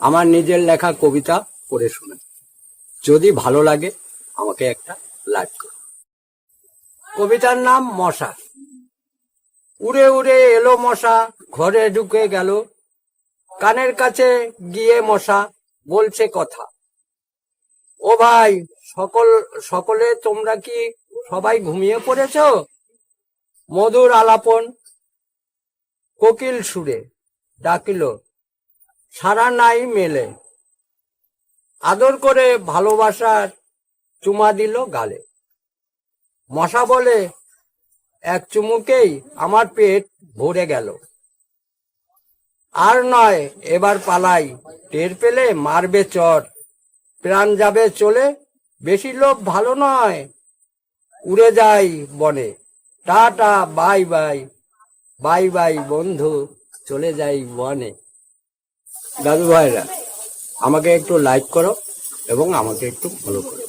আমার নিজের লেখা কবিতা পড়ে শোনা। যদি ভালো লাগে আমাকে একটা লাইক করো। কবিতার নাম মশা। উড়ে উড়ে এলো মশা, ঘরে ঢুকে গেল, কানের কাছে গিয়ে মশা বলছে কথা। ও ভাই, সকলে তোমরা কি সবাই ঘুমিয়ে পড়েছ? মধুর আলাপন কোকিল সুরে ডাকিল, সারা নাই মেলে। আদর করে ভালোবাসার চুমা দিল গালে। মশা বলে, এক চুমুকেই আমার পেট ভরে গেল। আর নয়, এবার পালাই, টের পেলে মারবে চর। প্রাণ যাবে চলে, বেশি লোভ ভালো নয়। উড়ে যাই বনে, tata bye bye, bye bye বন্ধু, চলে যাই বনে। দাদু ভাইরা, আমাকে একটু লাইক করো এবং আমাকে একটু ফলো করো।